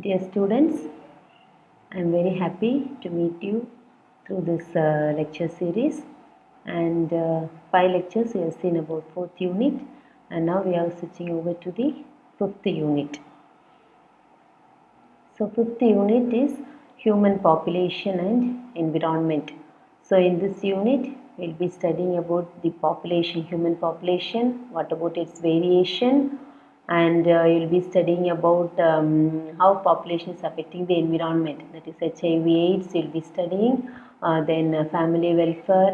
Dear students, I am very happy to meet you through this lecture series, and 5 lectures we have seen about 4th unit, and now we are switching over to the 5th unit. So 5th unit is human population and environment. So in this unit we will be studying about the population, human population, what about its variation, and you will be studying about how population is affecting the environment, that is HIV/AIDS you will be studying, then family welfare,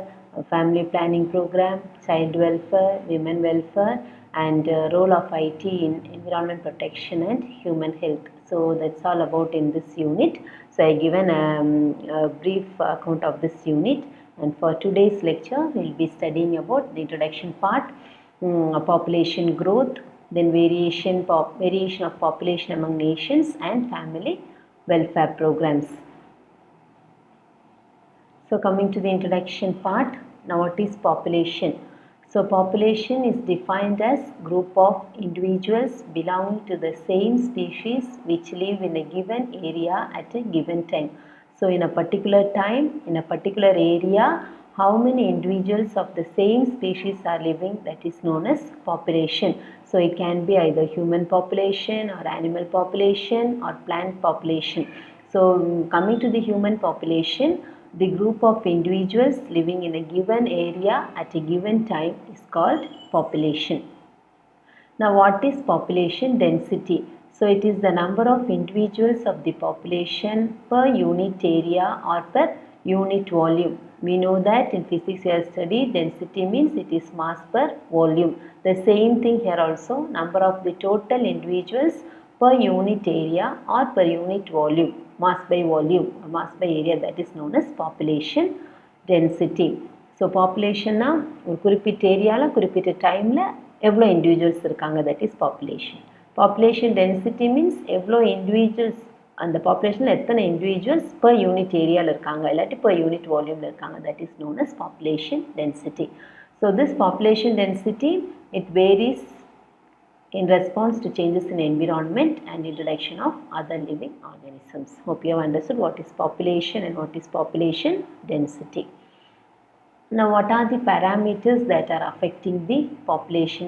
family planning program, child welfare, women welfare, and role of IT in environment protection and human health. So that's all about in this unit. So I given a brief account of this unit, and for today's lecture we will be studying about the introduction part, population growth, then variation of population among nations, and family welfare programs. So coming to the introduction part, now what is population? So population is defined as group of individuals belonging to the same species which live in a given area at a given time. So in a particular time, in a particular area, how many individuals of the same species are living, that is known as population. So it can be either human population or animal population or plant population. So coming to the human population, the group of individuals living in a given area at a given time is called population. Now what is population density? So it is the number of individuals of the population per unit area or per unit volume. We know that in physics we have studied density means it is mass per volume. The same thing here also, number of the total individuals per unit area or per unit volume, mass by volume or mass by area, that is known as population density. So population na ஒரு குறிப்பிட்ட ஏரியால குறிப்பிட்ட டைம்ல எவ்வளோ individuals இருக்காங்க, that is population. Population density means எவ்வளோ individuals, அந்த பாப்புலேஷனில் எத்தனை இண்டிவிஜுவல்ஸ் per யூனிட் ஏரியாவில் இருக்காங்க இல்லாட்டி per யூனிட் வால்யூமில் இருக்காங்க, that is known as population density. So this population density, it varies in response to changes in environment and introduction of other living organisms. Hope you have understood what is population and what is population density. Now what are the parameters that are affecting the population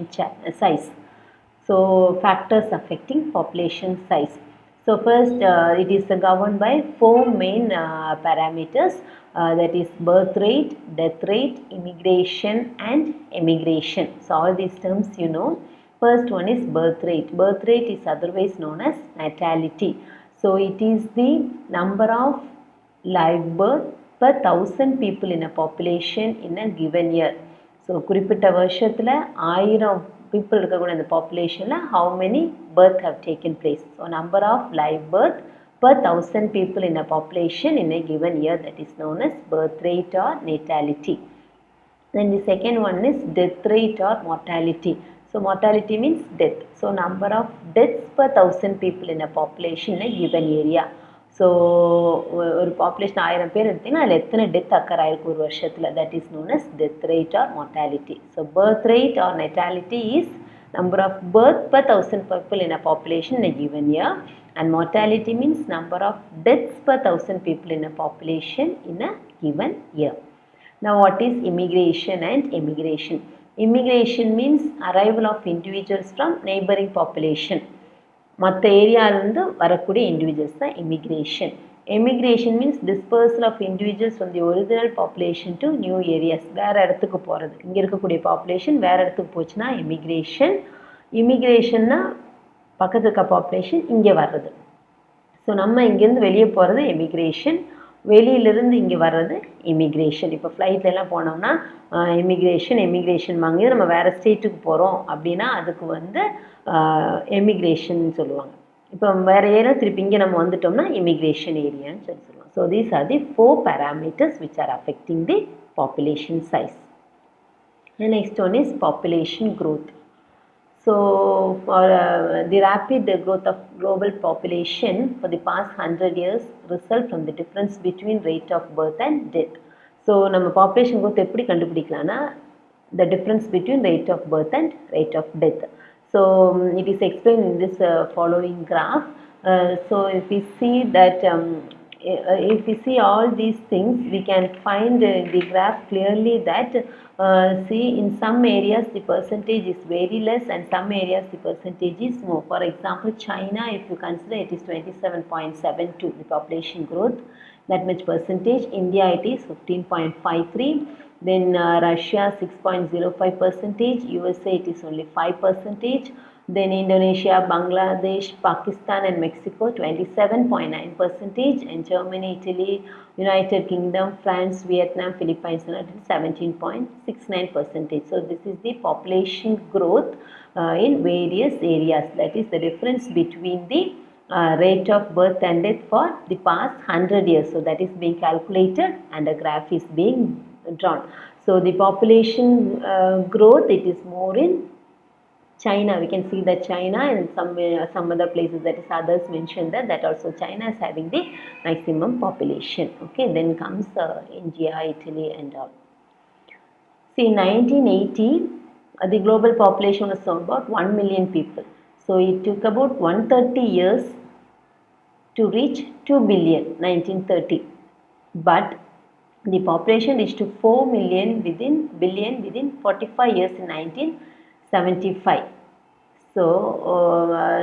size? So factors affecting population size. So first it is governed by 4 main parameters, that is birth rate, death rate, immigration and emigration. So all these terms you know. First one is birth rate. Birth rate is otherwise known as natality. So it is the number of live birth per 1000 people in a population in a given year. So குறிப்பிட்ட வருஷத்துல 1000 people இருக்கக்கூடிய அந்த populationல how many birth have taken place. So number of live birth per 1000 people in a population in a given year, that is known as birth rate or natality. Then the second one is death rate or mortality. So mortality means death. So number of deaths per 1000 people in a population in a given area. So ஒரு population 1000 பேர் எடுத்திங்கன்னா அதில் எத்தனை death occur ஆகிருக்கு ஒரு வருஷத்தில், that is known as death rate or mortality. So birth rate or natality is number of birth per 1000 people in a population in a given year, and mortality means number of deaths per 1000 people in a population in a given year. Now what is immigration and emigration? Immigration means arrival of individuals from neighboring population. மற்ற ஏரியாவிலேருந்து வரக்கூடிய individuals தான் immigration. Emigration means dispersal of individuals from the original population to new areas, வேறு இடத்துக்கு போகிறது. இங்கே இருக்கக்கூடிய population வேறு இடத்துக்கு போச்சுன்னா எமிக்ரேஷன். இமிக்ரேஷன்னா பக்கத்து இருக்க பாப்புலேஷன் இங்கே வர்றது. ஸோ நம்ம இங்கேருந்து வெளியே போகிறது எமிக்ரேஷன், வெளியிலிருந்து இங்கே வர்றது இமிக்ரேஷன். இப்போ ஃப்ளைட்லலாம் போனோம்னா எமிக்ரேஷன் வாங்கி நம்ம வேறு ஸ்டேட்டுக்கு போகிறோம் அப்படின்னா அதுக்கு வந்து எமிக்ரேஷன் சொல்லுவாங்க. இப்போ வேறு ஏரியா திருப்பி இங்கே நம்ம வந்துட்டோம்னா இமிக்ரேஷன் ஏரியான்னு சொல்லுவாங்க. So these are the 4 parameters which are affecting the population size. The next one is population growth. So for the rapid growth of global population for the past 100 years result from the difference between rate of birth and death. So நம்ம population growth எப்படி கண்டுபிடிக்கலாம்னா the difference between rate of birth and rate of death. So it is explained in this following graph. So if we see that if we see all these things, we can find the graph clearly that see, in some areas the percentage is very less and some areas the percentage is more. For example, China, if you consider, it is 27.72 the population growth, that much percentage. India, it is 15.53. Then Russia 6.05 percentage, USA it is only 5 percentage. Then Indonesia, Bangladesh, Pakistan and Mexico 27.9 percentage, and Germany, Italy, United Kingdom, France, Vietnam, Philippines 17.69 percentage. So this is the population growth in various areas. That is the difference between the rate of birth and death for the past 100 years. So that is being calculated and a graph is being drawn. So the population growth, it is more in China. We can see that China and some other places, that is others mentioned that also China is having the maximum population. Okay, then comes India, Italy and all. See, in 1980, the global population was about 1 million people. So it took about 130 years to reach 2 billion, 1930. But the population reached to 4 million within 45 years in 1975. So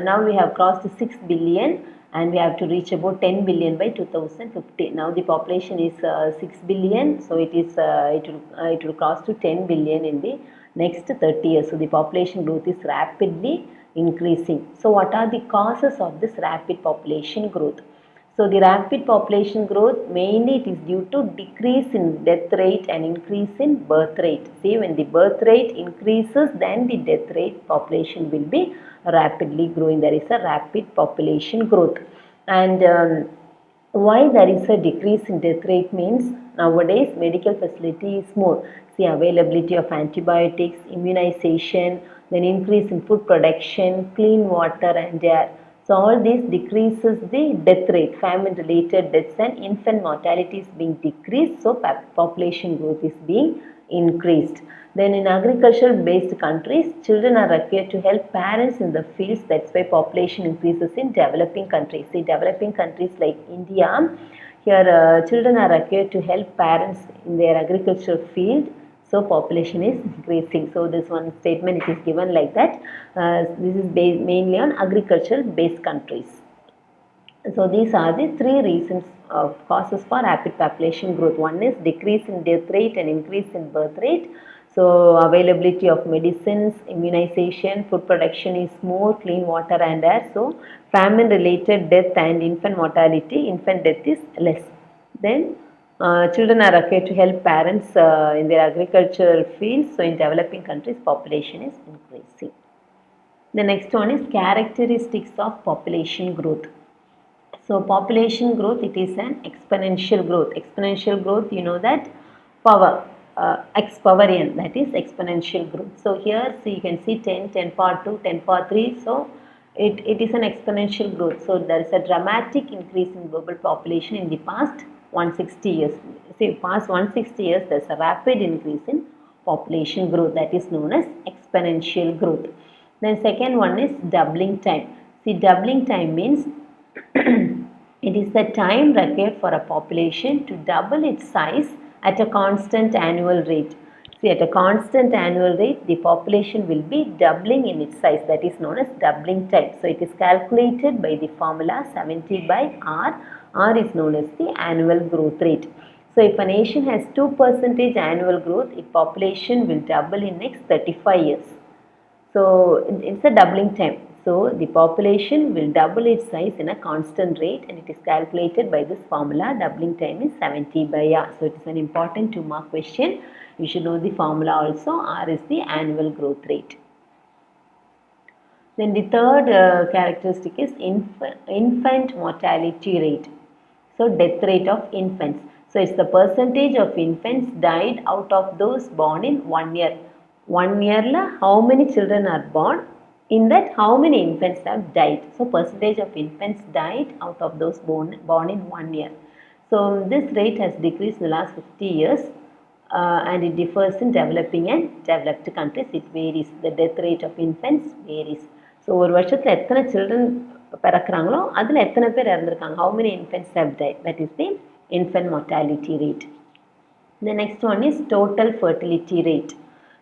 now we have crossed 6 billion and we have to reach about 10 billion by 2050. Now the population is 6 billion, so it will cross to 10 billion in the next 30 years. So the population growth is rapidly increasing. So what are the causes of this rapid population growth? So the rapid population growth, mainly it is due to decrease in death rate and increase in birth rate. See, when the birth rate increases, then the death rate, population will be rapidly growing. There is a rapid population growth. And why there is a decrease in death rate means nowadays medical facility is more. See, availability of antibiotics, immunization, then increase in food production, clean water and air. So all this decreases the death rate, famine related deaths and infant mortality is being decreased, so population growth is being increased. Then in agriculture based countries, children are required to help parents in the fields, that's why population increases in developing countries. See, developing countries like India, here children are required to help parents in their agricultural field, so population is increasing. So this one statement it is given like that. This is based mainly on agricultural based countries. So these are the three reasons of causes for rapid population growth. One is decrease in death rate and increase in birth rate. So availability of medicines, immunization, food production is more, clean water and air. So famine related death and infant mortality, infant death is less. Then children are required to help parents in their agricultural fields. So in developing countries, population is increasing. The next one is characteristics of population growth. So population growth, it is an exponential growth. Exponential growth, you know that power, x power n, that is exponential growth. So here, see, you can see 10, 10 power 2, 10 power 3. So it is an exponential growth. So there is a dramatic increase in global population in the past 160 years. See, past 160 years, there is a rapid increase in population growth, that is known as exponential growth. Then second one is doubling time. See, doubling time means it is the time required for a population to double its size at a constant annual rate. See, at a constant annual rate, the population will be doubling in its size. That is known as doubling time. So it is calculated by the formula 70 by R. R is known as the annual growth rate. So if a nation has 2% annual growth, its population will double in next 35 years. So it's a doubling time. So the population will double its size in a constant rate and it is calculated by this formula. Doubling time is 70 by R. So it is an important 2-mark question. You should know the formula also. R is the annual growth rate. Then the third characteristic is infant mortality rate. So death rate of infants. So it's the percentage of infants died out of those born in 1 year. 1 year la how many children are born? In that, how many infants have died? So percentage of infants died out of those born in 1 year. So this rate has decreased in the last 50 years and it differs in developing and developed countries. It varies. The death rate of infants varies. So ஒரு வருஷத்துல எத்தனை children பிறக்கிறாங்களோ அதில் எத்தனை பேர் இறந்துருக்காங்க, how many infants have died, that is the infant mortality rate. The next one is total fertility rate.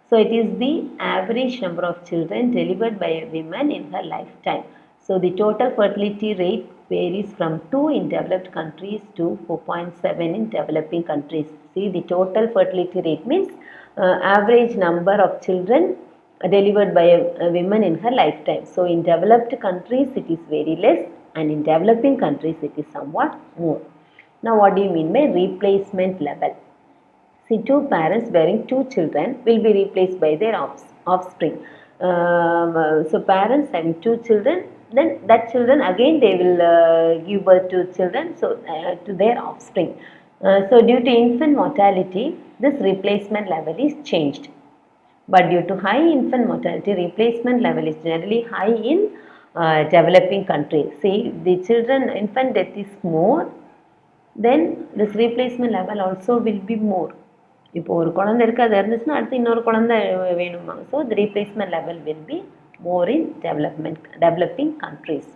So it is the average number of children delivered by a woman in her lifetime. So the total fertility rate varies from 2 in developed countries to 4.7 in developing countries. See, the total fertility rate means average number of children delivered by a woman in her lifetime. So in developed countries it is very less, and in developing countries it is somewhat more. Now what do you mean by replacement level? See, two parents bearing two children will be replaced by their offspring. So parents having two children, then that children again they will give birth to children, so to their offspring. So due to infant mortality, this replacement level is changed. But due to high infant mortality, replacement level is generally high in developing countries. See, the children infant death is more, then this replacement level also will be more. இப்போ ஒரு குழந்தை இருக்குது, அது இருந்துச்சுன்னா அடுத்து இன்னொரு குழந்தை வேணுமாங்க. So the replacement level will be more in developing countries.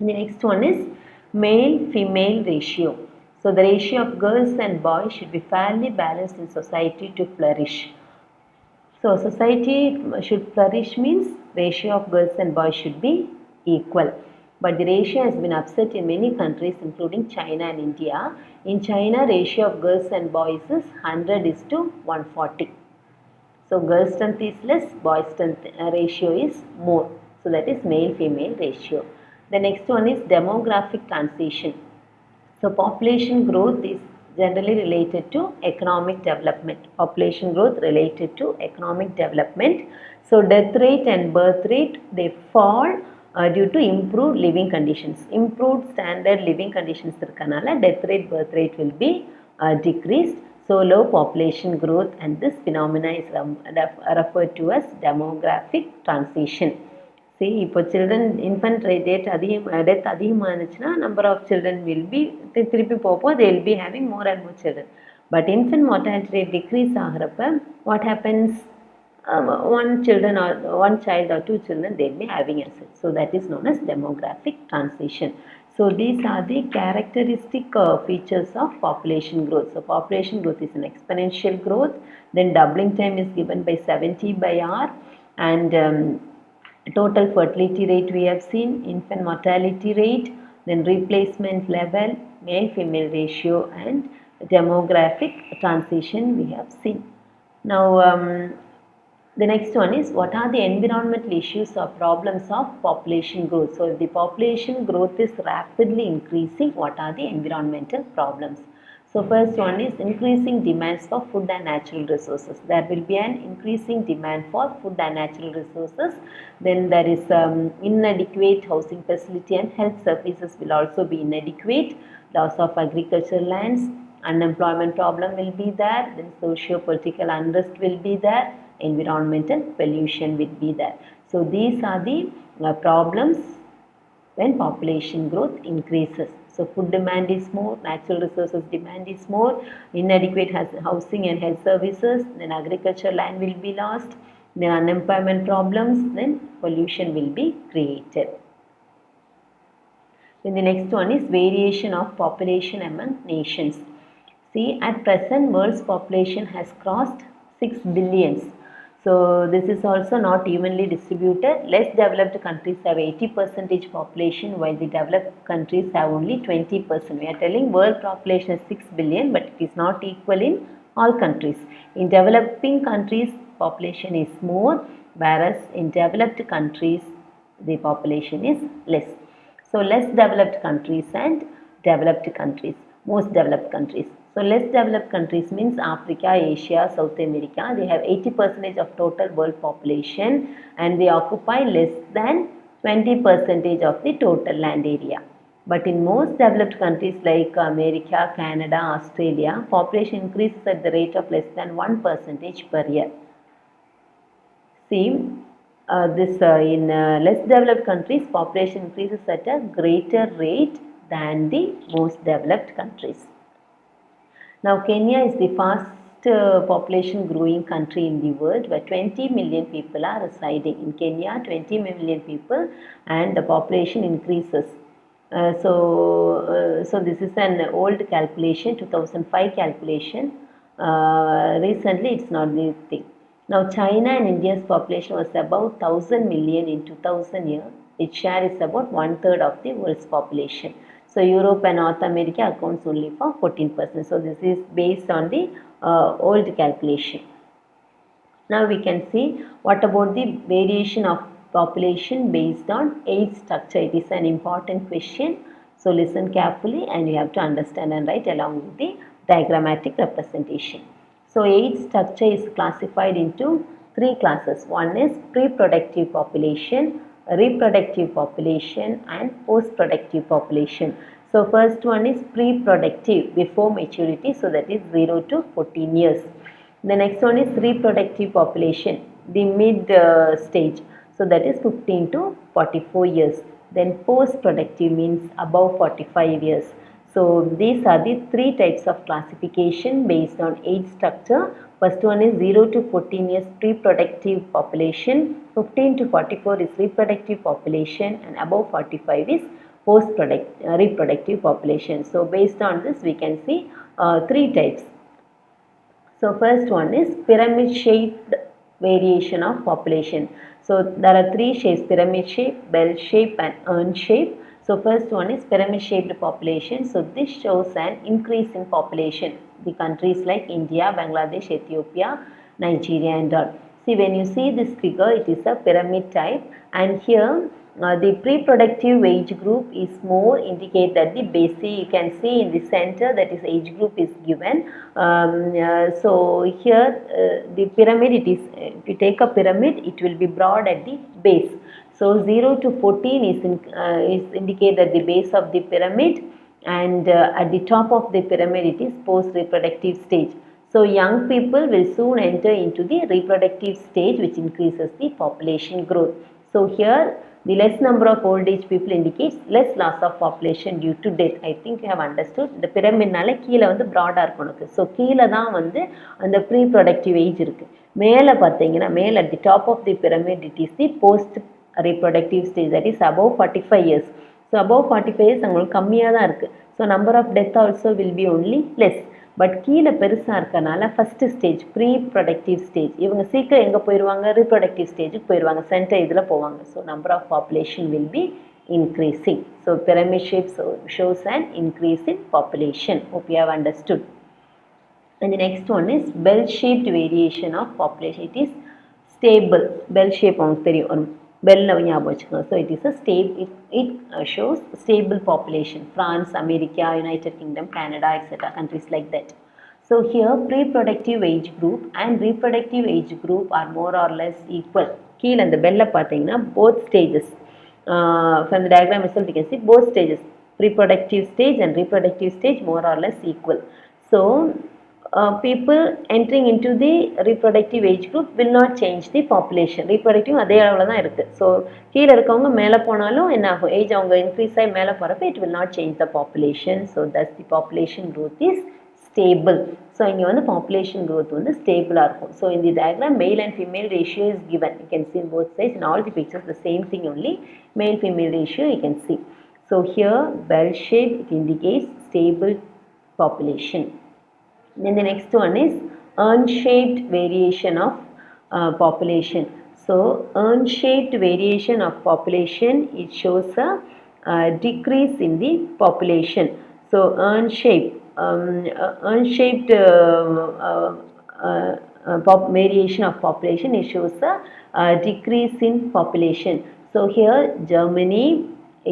The next one is male female ratio. So the ratio of girls and boys should be fairly balanced in society to flourish. So society should flourish means ratio of girls and boys should be equal. But the ratio has been upset in many countries including China and India. In China, ratio of girls and boys is 100:140. So girls strength is less, boys strength ratio is more. So that is male female ratio. The next one is demographic transition. So population growth is generally related to economic development. Population growth related to economic development. So death rate and birth rate, they fall due to improved living conditions. Improved standard living conditions irukanaala death rate birth rate will be decreased. So low population growth, and this phenomena is referred to as demographic transition. See, இப்போ children infant rate death அதிகமாக இருந்துச்சுன்னா number of children will be திருப்பி போப்போ they will be having more and more children. But infant mortality rate decrease ஆகிறப்ப what happens? One child or two children they will be having assets. So that is known as demographic transition. So these are the characteristic features of population growth. So population growth is an exponential growth. Then doubling time is given by 70/R, and total fertility rate we have seen, infant mortality rate, then replacement level, male female ratio, and demographic transition we have seen. Now the next one is, what are the environmental issues or problems of population growth? So if the population growth is rapidly increasing, what are the environmental problems? So first one is increasing demands for food and natural resources. There will be an increasing demand for food and natural resources. Then there is inadequate housing facility and health services will also be inadequate. Loss of agricultural lands, unemployment problem will be there. Then socio-political unrest will be there. Environmental pollution will be there. So these are the problems when population growth increases. So food demand is more, natural resources demand is more, inadequate housing and health services, then agricultural land will be lost, then unemployment problems, then pollution will be created. Then the next one is variation of population among nations. See, at present world's population has crossed 6 billion. So this is also not evenly distributed. Less developed countries have 80% population, while the developed countries have only 20%. We are telling world population is 6 billion, but it is not equal in all countries. In developing countries, population is more, whereas in developed countries, the population is less. So less developed countries and developed countries, most developed countries. So less developed countries means Africa, Asia, South America. They have 80% of total world population, and they occupy less than 20% of the total land area. But in most developed countries like America, Canada, Australia, population increases at the rate of less than 1% per year. See, in less developed countries, population increases at a greater rate than the most developed countries. Now Kenya is the population growing country in the world where 20 million people are residing. In Kenya, 20 million people and the population increases. So this is an old calculation, 2005 calculation. Recently, it's not the thing. Now, China and India's population was about 1000 million in 2000 year. Its share is about 1/3 of the world's population. So, Europe and North America accounts only for 14%. So, this is based on the old calculation. Now, we can see what about the variation of population based on age structure. It is an important question. So, listen carefully and you have to understand and write along with the diagrammatic representation. So, age structure is classified into 3 classes. One is pre-productive population, reproductive population and post-productive population. So, first one is pre-productive, before maturity, so that is 0 to 14 years. The next one is reproductive population, the mid stage, so that is 15 to 44 years. Then post-productive means above 45 years. So, these are the 3 types of classification based on age structure. First one is 0 to 14 years pre-productive population, 15 to 44 is reproductive population and above 45 is reproductive population. So, based on this we can see 3 types. So, first one is pyramid shaped variation of population. So, there are 3 shapes: pyramid shape, bell shape and urn shape. So, first one is pyramid shaped population. So, this shows an increase in population. The countries like India, Bangladesh, Ethiopia, Nigeria and all. See, when you see this figure, it is a pyramid type, and here the pre-productive age group is more indicate that the basic, you can see in the center, that is age group is given. So here the pyramid, it is, if you take a pyramid, it will be broad at the base. So 0 to 14 is indicate that the base of the pyramid, and at the top of the pyramid it is post-reproductive stage. So young people will soon enter into the reproductive stage, which increases the population growth. So here the less number of old age people indicates less loss of population due to death. I think you have understood. The pyramid nala கீழ வந்து broad ஆ இருக்கும் உங்களுக்கு. So கீழ தான் வந்து அந்த pre-productive age இருக்கு. மேல பாத்தீங்கன்னா மேல at the top of the pyramid it is the post reproductive stage, that is above 45 years. So above 45 years உங்களுக்கு கம்மியா தான் இருக்கு. So number of death also will be only less. But கீழே பெருசாக இருக்கனால first stage pre productive stage, இவங்க சீக்கிரம் எங்கே போயிடுவாங்க, ரீப்ரொடக்டிவ் ஸ்டேஜுக்கு போயிடுவாங்க, சென்டர் இதில் போவாங்க. So number of population will be increasing. So pyramid shape shows an increase in population. Hope you have understood. And the next one is bell shaped variation of population. It is stable. Bell shape உங்களுக்கு தெரியும், bell ஞாபகம் வச்சுக்கோங்க. So it is a stable, it shows stable population. France, America, United Kingdom, Canada, etc. countries like that. So here pre-productive age group and reproductive age group are more or less equal. கீழ அந்த பெல்ல பார்த்தீங்கன்னா both stages. From the diagram itself you can see both stages, reproductive stage and reproductive stage, more or less equal. So people entering into the reproductive age group will not change the population. Reproductive அதே அளவில் தான் இருக்குது. So கீழே இருக்கவங்க மேலே போனாலும் என்ன ஆகும், ஏஜ் அவங்க இன்க்ரீஸ் ஆகி மேலே போகிறப்ப it will not change the population. So thus the population growth is stable. So இங்கே வந்து population growth வந்து ஸ்டேபிளாக இருக்கும். So in the diagram male and female ratio is given. You can see in both sides, in all the pictures the same thing only, male female ratio you can see. So here bell shape, it indicates stable population. Then the next one is urn-shaped variation of population. So urn-shaped variation of population, it shows a decrease in the population. So urn-shaped variation of population, it shows a decrease in population. So here Germany,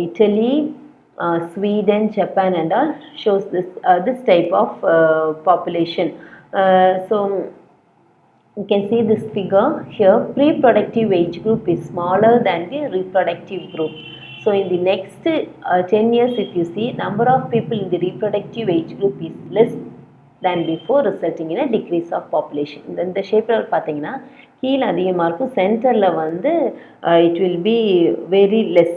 Italy, Sweden, Japan and all shows this type of population. So you can see this figure here. Pre-productive age group is smaller than the reproductive group. So in the next 10 years, if you see, number of people in the reproductive age group is less than before, resulting in a decrease of population. இந்த ஷேப்பில் பார்த்தீங்கன்னா கீழே அதிகமாக இருக்கும், சென்டரில் வந்து it will be very less.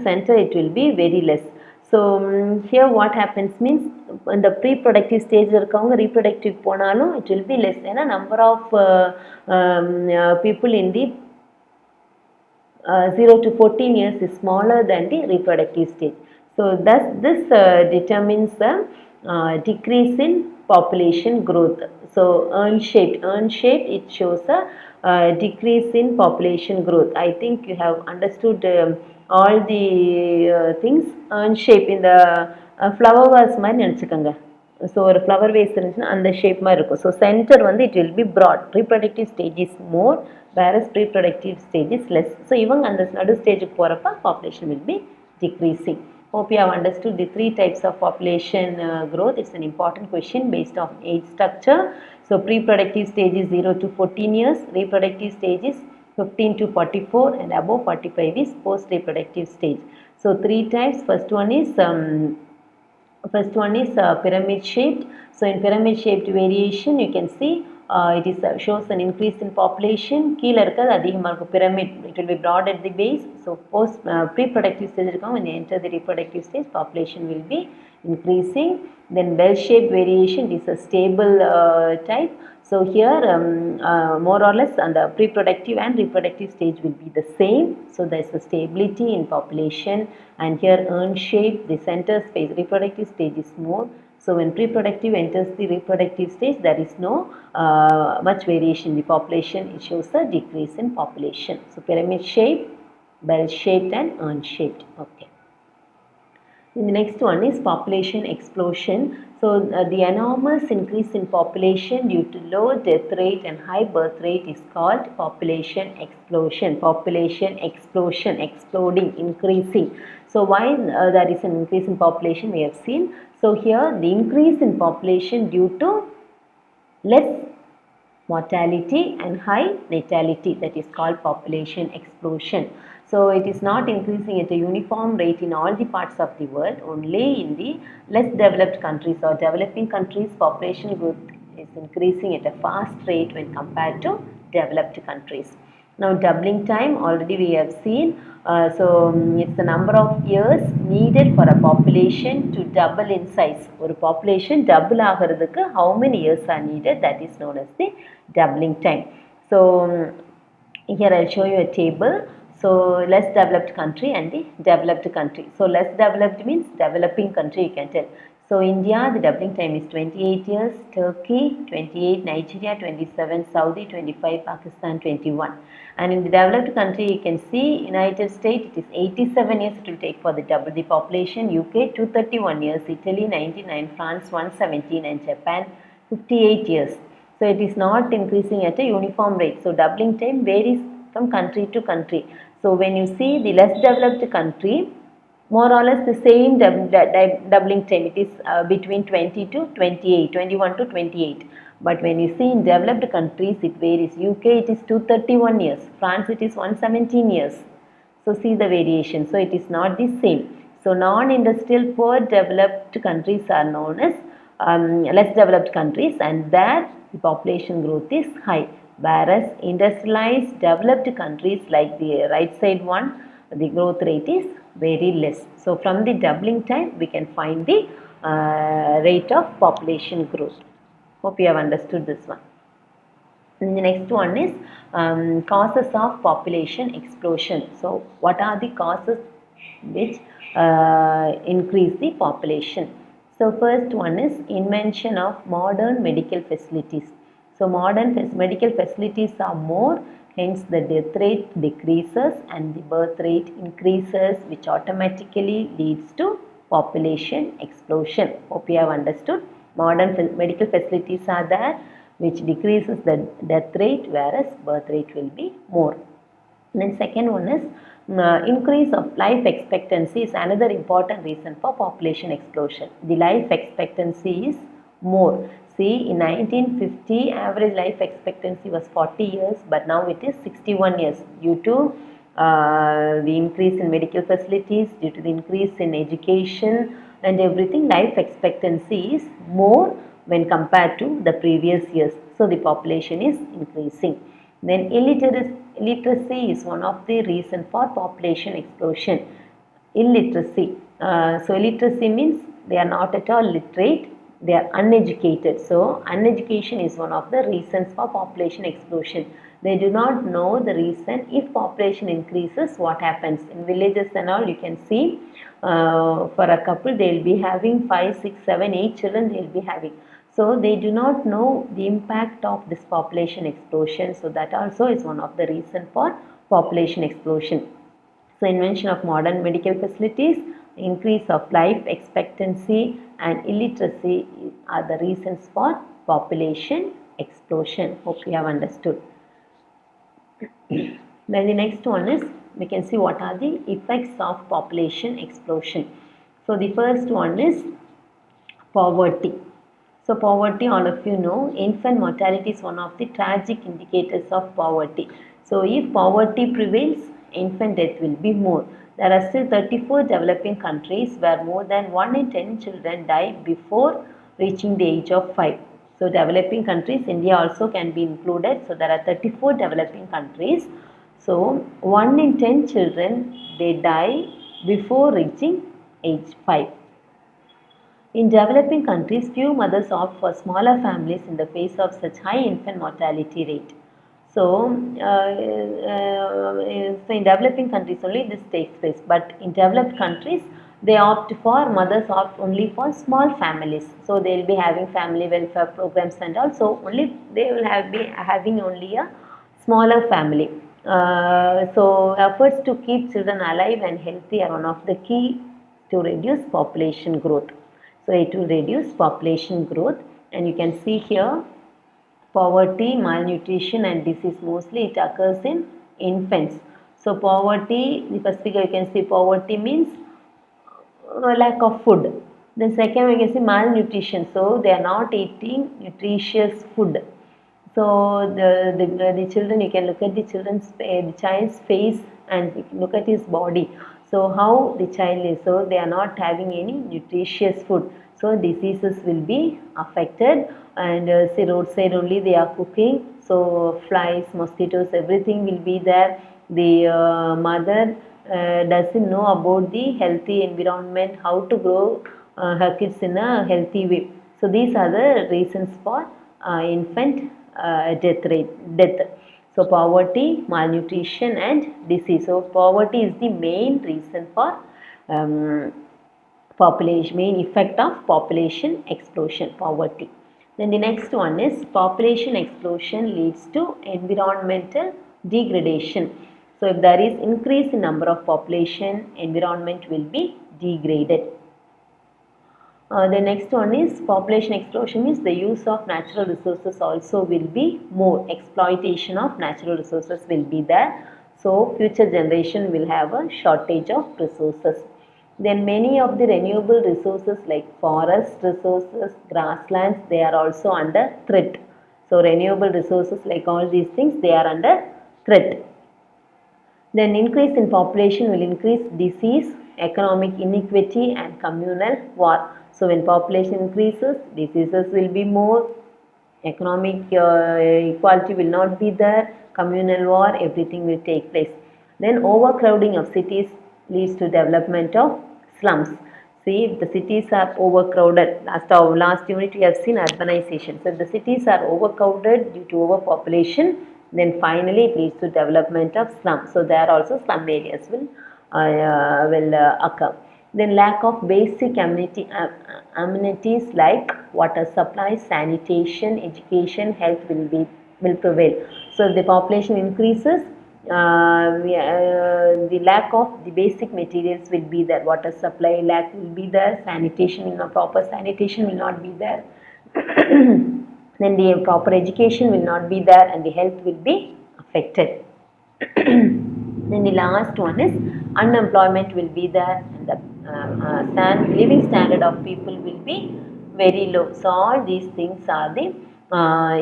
Center it will be very less. So here what happens means in the pre-productive stage இருக்கவங்க reproductive போனாலும் it will be less ஏன்னா number of people in the 0 to 14 years is smaller than the reproductive stage. So thus this determines the decrease in population growth. So urn shaped it shows a decrease in population growth. I think you have understood all the things. Urn shape in the flower vase மாதிரி நினச்சிக்கோங்க. So ஒரு flower ways இருந்துச்சுன்னா அந்த shape மாதிரி இருக்கும். So centre வந்து it will be broad. Reproductive stage is more, whereas prereproductive stage is less. So இவங்க அந்த நடு ஸ்டேஜுக்கு போகிறப்ப population will be decreasing. Hope you have understood the three types of population growth. It's an important question based on age structure. So pre-productive stage is 0 to 14 years, reproductive stage is 15 to 44, and above 45 is post-reproductive stage. So three types. First one is pyramid shaped. So in pyramid shaped variation you can see it is shows an increase in population. கீழ இருக்கிறது அதிகமாக இருக்கும் pyramid. It will be broad at the base. So post pre-productive stage இருக்கும், when they enter the reproductive stage population will be increasing. Then bell shaped variation is a stable type. So here more or less and the pre-productive and reproductive stage will be the same. So there is a stability in population. And here urn shape, the center space reproductive stage is more. So when pre-productive enters the reproductive stage, there is no much variation in the population. It shows a decrease in population. So pyramid shape, bell shaped and urn shaped. Okay. And the next one is population explosion. So the enormous increase in population due to low death rate and high birth rate is called population explosion. Population explosion, exploding, increasing. So why there is an increase in population we have seen. So here the increase in population due to less mortality and high natality, that is called population explosion. So it is not increasing at a uniform rate in all the parts of the world. Only in the less developed countries or developing countries population growth is increasing at a fast rate when compared to developed countries. Now doubling time already we have seen. So it's the number of years needed for a population to double in size. Or population double ஆகிறதுக்கு how many years are needed, that is known as the doubling time. So here I'll show you a table. So less developed country and the developed country. So less developed means developing country, you can tell. So India, the doubling time is 28 years, Turkey 28, Nigeria 27, Saudi 25, Pakistan 21. And in the developed country you can see United States it is 87 years it will take for the double the population, UK 231 years, Italy 99, France 117 and Japan 58 years. So it is not increasing at a uniform rate. So doubling time varies from country to country. So when you see the less developed country, more or less the same doubling time, it is between 20 to 28, 21 to 28. But when you see in developed countries, it varies. UK it is 231 years, France it is 117 years. So see the variation. So it is not the same. So non-industrial poor developed countries are known as less developed countries, and there the population growth is high. Whereas industrialized developed countries like the right side one, the growth rate is very less. So from the doubling time we can find the rate of population growth. Hope you have understood this one. And the next one is causes of population explosion. So what are the causes which increase the population? So first one is invention of modern medical facilities. So modern medical facilities are more, hence the death rate decreases and the birth rate increases, which automatically leads to population explosion. Hope you have understood. Modern medical facilities are there which decreases the death rate, whereas birth rate will be more. And then second one is increase of life expectancy is another important reason for population explosion. The life expectancy is more. See, in 1950 average life expectancy was 40 years, but now it is 61 years due to the increase in medical facilities, due to the increase in education and everything. Life expectancy is more when compared to the previous years. So the population is increasing. Then illiteracy is one of the reasons for population explosion. illiteracy. So illiteracy means they are not at all literate, they are uneducated. So uneducation is one of the reasons for population explosion. They do not know the reason. If population increases, what happens in villages and all, you can see for a couple they will be having 5, 6, 7, 8 children they will be having. So they do not know the impact of this population explosion. So that also is one of the reason for population explosion. So invention of modern medical facilities, increase of life expectancy and illiteracy are the reasons for population explosion. Hope you have understood. Then the next one is, we can see what are the effects of population explosion. So the first one is poverty. So poverty, all of you know, infant mortality is one of the tragic indicators of poverty. So if poverty prevails, infant death will be more. There are still 34 developing countries where more than 1 in 10 children die before reaching the age of 5. So developing countries, India also can be included. So there are 34 developing countries. So 1 in 10 children, they die before reaching age 5. In developing countries, few mothers opt for smaller families in the face of such high infant mortality rate. So in developing countries only this takes place, but in developed countries, mothers opt only for small families. So they will be having family welfare programs and also only they will be having only a smaller family. So efforts to keep children alive and healthy are one of the key to reduce population growth. So it will reduce population growth, and you can see here poverty, malnutrition and disease, mostly it occurs in infants. So poverty, the first figure you can see poverty means lack of food. Then second we can see malnutrition, so they are not eating nutritious food. So the children, you can look at the child's face and look at his body. So how the child is, so they are not having any nutritious food. So diseases will be affected, and say roadside only they are cooking. So flies, mosquitoes, everything will be there. The mother doesn't know about the healthy environment, how to grow her kids in a healthy way. So these are the reasons for infant death. So poverty, malnutrition and disease. So poverty is the main reason for main effect of population explosion, poverty. Then the next one is population explosion leads to environmental degradation. So if there is increase in number of population, environment will be degraded. The next one is population explosion means the use of natural resources also will be more. Exploitation of natural resources will be there. So future generation will have a shortage of resources. Then many of the renewable resources like forest resources, grasslands, they are also under threat. So renewable resources like all these things, they are under threat. Then increase in population will increase disease, economic inequity and communal war. So when population increases, diseases will be more, economic equality will not be there, communal war, everything will take place. Then overcrowding of cities leads to development of slums. See, if the cities are overcrowded, last unit we have seen urbanization. So if the cities are overcrowded due to overpopulation, then finally it leads to development of slums. So there also slum areas will occur. Then lack of basic amenities like water supply, sanitation, education, health will prevail. So if the population increases, the lack of the basic materials will be there. Water supply lack will be there. Sanitation, proper sanitation will not be there. Then the proper education will not be there, and the health will be affected. Then the last one is unemployment will be there, and the living standard of people will be very low. So all these things are the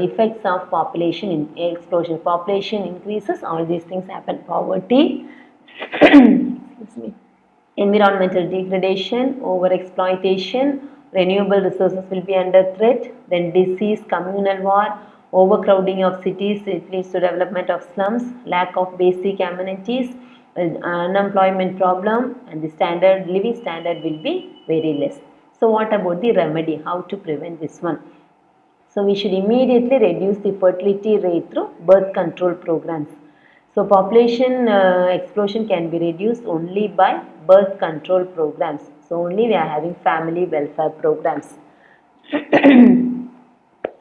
effects of population explosion. Population increases, all these things happen. Poverty, environmental degradation, overexploitation, renewable resources will be under threat, then disease, communal war, overcrowding of cities, it leads to development of slums, lack of basic amenities, unemployment problem, and the standard living standard will be very less. So what about the remedy? How to prevent this one? So we should immediately reduce the fertility rate through birth control programs. So population explosion can be reduced only by birth control programs. So only we are having family welfare programs. So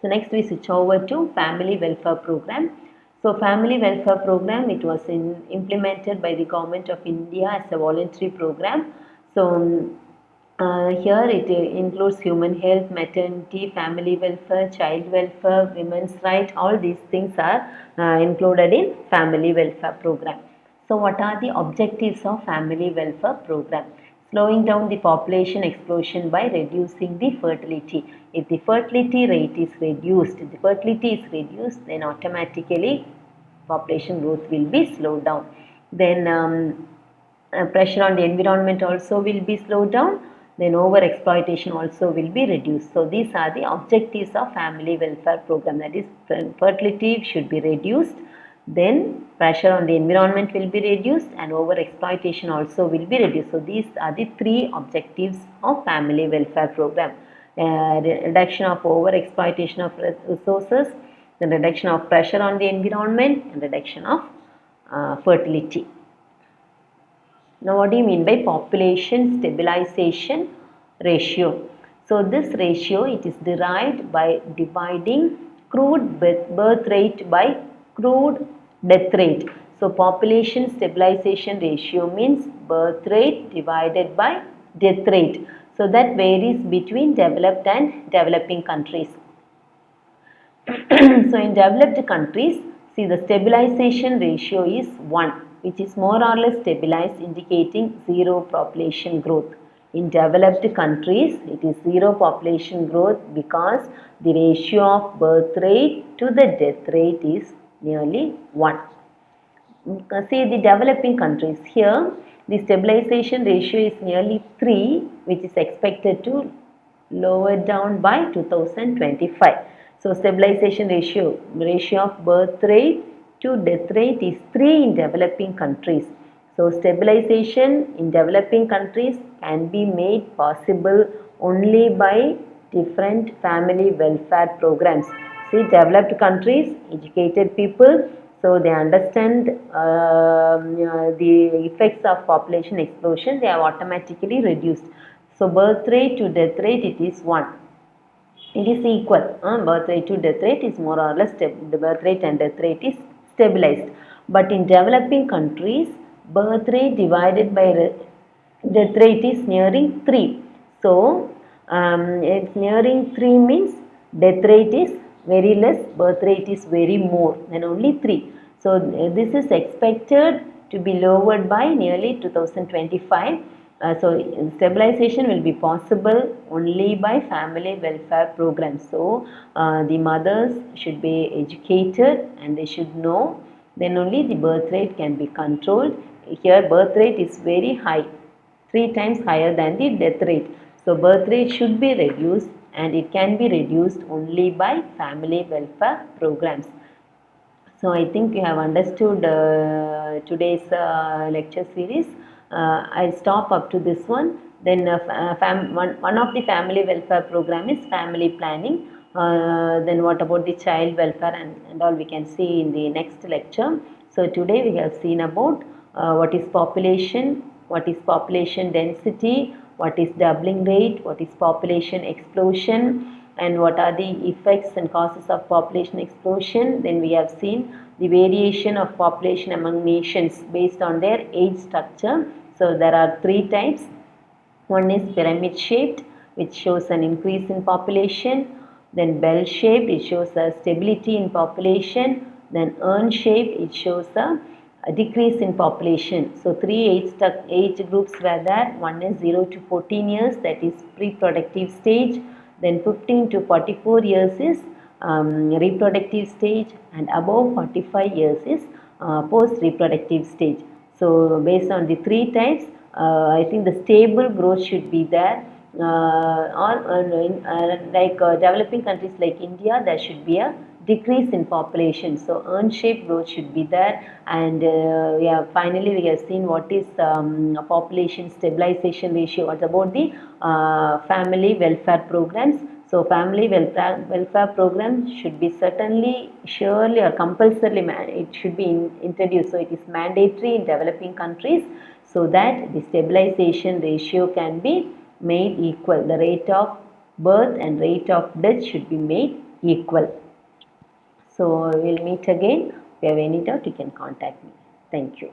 next we switch over to family welfare program. So family welfare program, it was implemented by the government of India as a voluntary program. So here it includes human health, maternity, family welfare, child welfare, women's rights. All these things are included in family welfare program. So what are the objectives of family welfare program? Slowing down the population explosion by reducing the fertility. If the fertility rate is reduced, then automatically population growth will be slowed down. Then pressure on the environment also will be slowed down. Then over exploitation also will be reduced. So these are the objectives of family welfare program. That is, fertility should be reduced, then pressure on the environment will be reduced, and over exploitation also will be reduced. So these are the three objectives of family welfare program. Reduction of over exploitation of resources, the reduction of pressure on the environment, and reduction of fertility. Now what do you mean by population stabilization ratio? So this ratio, it is derived by dividing crude birth rate by crude death rate. So population stabilization ratio means birth rate divided by death rate. So that varies between developed and developing countries. So in developed countries, see, the stabilization ratio is 1, which is more or less stabilized, indicating zero population growth. In developed countries, it is zero population growth because the ratio of birth rate to the death rate is nearly 1. See the developing countries, here the stabilization ratio is nearly 3, which is expected to lower down by 2025. So stabilization ratio of birth rate to death rate is 3 in developing countries. So stabilization in developing countries can be made possible only by different family welfare programs. See, developed countries, educated people, so they understand the effects of population explosion, they have automatically reduced. So birth rate to death rate, it is 1. It is equal. Birth rate to death rate is more or less the birth rate and death rate is stabilized. But in developing countries, birth rate divided by death rate is nearing 3. So it's nearing 3 means death rate is very less, birth rate is very more than only 3. So this is expected to be lowered by nearly 2025. So stabilization will be possible only by family welfare programs. So the mothers should be educated and they should know, then only the birth rate can be controlled. Here birth rate is very high, 3 times higher than the death rate. So birth rate should be reduced, and it can be reduced only by family welfare programs. So I think you have understood today's lecture series. I'll stop up to this one. Then one of the family welfare program is family planning. Then what about the child welfare and all we can see in the next lecture. So today we have seen about what is population density, what is doubling rate, what is population explosion, and what are the effects and causes of population explosion. Then we have seen the variation of population among nations based on their age structure. So there are 3 types. One is pyramid shaped, which shows an increase in population. Then bell shaped, it shows a stability in population. Then urn shaped, it shows a decrease in population. So 3 age groups were there. One is 0 to 14 years, that is pre-productive stage. Then 15 to 44 years is reproductive stage, and above 45 years is post-reproductive stage. So based on the 3 types, I think the stable growth should be there. Like developing countries like India, there should be a decrease in population. So urn-shaped growth should be there. And finally we have seen what is population stabilization ratio. What about the family welfare programs? So family welfare program should be surely or compulsorily it should be introduced. So it is mandatory in developing countries, so that the stabilization ratio can be made equal. The rate of birth and rate of death should be made equal. So we'll meet again. If you have any doubt, you can contact me. Thank you.